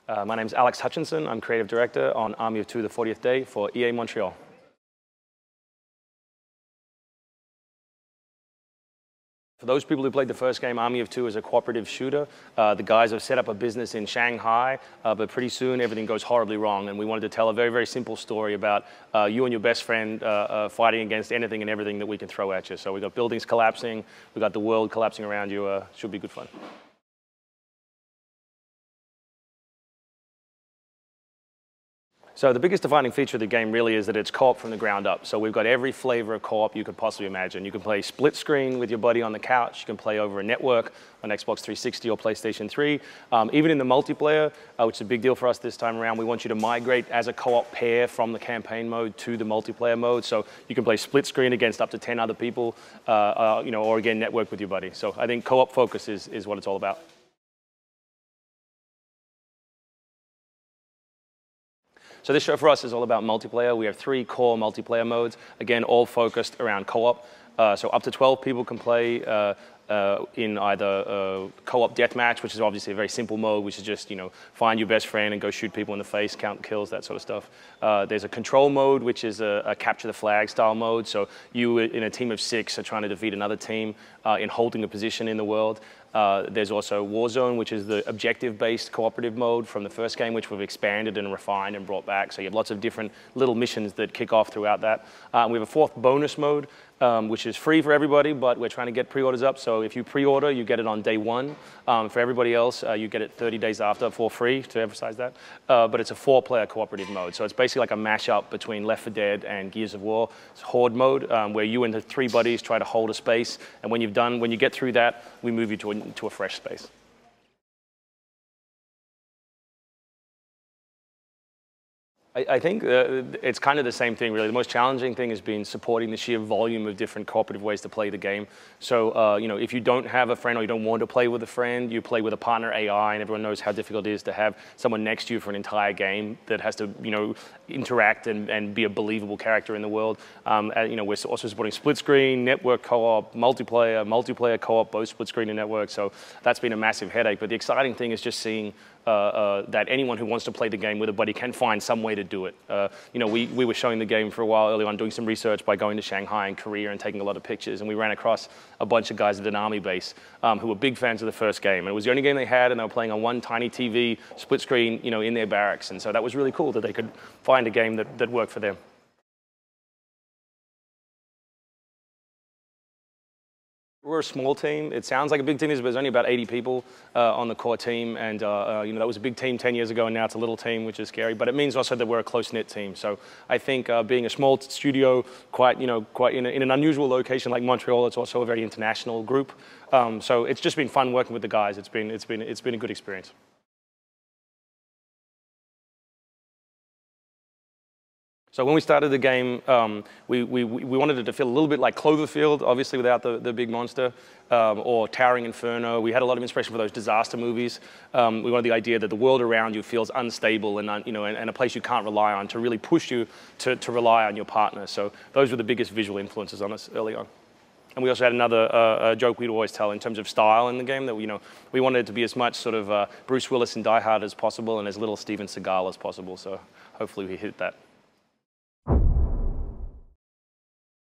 My name's Alex Hutchinson. I'm creative director on Army of Two, the 40th Day for EA Montreal. For those people who played the first game, Army of Two is a cooperative shooter. The guys have set up a business in Shanghai, but pretty soon everything goes horribly wrong. And we wanted to tell a very, very simple story about you and your best friend fighting against anything and everything that we can throw at you. So we've got buildings collapsing, we've got the world collapsing around you. Should be good fun. So the biggest defining feature of the game really is that it's co-op from the ground up. So we've got every flavor of co-op you could possibly imagine. You can play split screen with your buddy on the couch. You can play over a network on Xbox 360 or PlayStation 3. Even in the multiplayer, which is a big deal for us this time around, we want you to migrate as a co-op pair from the campaign mode to the multiplayer mode. So you can play split screen against up to 10 other people, or again, network with your buddy. So I think co-op focus is what it's all about. So this show for us is all about multiplayer. We have 3 core multiplayer modes, again, all focused around co-op. So up to 12 people can play in either co-op deathmatch, which is obviously a very simple mode, which is just, find your best friend and go shoot people in the face, count kills, that sort of stuff. There's a control mode, which is a capture the flag style mode. So you, in a team of 6, are trying to defeat another team in holding a position in the world. There's also Warzone, which is the objective-based cooperative mode from the first game, which we've expanded and refined and brought back. So you have lots of different little missions that kick off throughout that. We have a 4th bonus mode, which is free for everybody, but we're trying to get pre-orders up. So if you pre-order, you get it on day 1. For everybody else, you get it 30 days after for free, to emphasize that. But it's a 4-player cooperative mode. So it's basically like a mashup between Left 4 Dead and Gears of War. It's Horde mode, where you and the 3 buddies try to hold a space. And when you get through that, we move you to a fresh space. I think it's kind of the same thing, really. The most challenging thing has been supporting the sheer volume of different cooperative ways to play the game. So, if you don't have a friend or you don't want to play with a friend, you play with a partner AI, and everyone knows how difficult it is to have someone next to you for an entire game that has to, interact and be a believable character in the world. We're also supporting split screen, network co-op, multiplayer co-op, both split screen and network. So that's been a massive headache. But the exciting thing is just seeing that anyone who wants to play the game with a buddy can find some way to do it. We were showing the game for a while early on, doing some research by going to Shanghai and Korea and taking a lot of pictures, and we ran across a bunch of guys at an army base who were big fans of the first game. And it was the only game they had, and they were playing on one tiny TV, split screen, in their barracks. And so that was really cool that they could find a game that worked for them. We're a small team. It sounds like a big team, but there's only about 80 people on the core team, and that was a big team 10 years ago, and now it's a little team, which is scary. But it means also that we're a close-knit team. So I think being a small studio, quite in an unusual location like Montreal, it's also a very international group. So it's just been fun working with the guys. It's been a good experience. So when we started the game, we wanted it to feel a little bit like Cloverfield, obviously without the big monster, or Towering Inferno. We had a lot of inspiration for those disaster movies. We wanted the idea that the world around you feels unstable and a place you can't rely on, to really push you to rely on your partner. So those were the biggest visual influences on us early on. And we also had another joke we'd always tell in terms of style in the game, that we wanted it to be as much sort of Bruce Willis in Die Hard as possible and as little Steven Seagal as possible. So hopefully we hit that.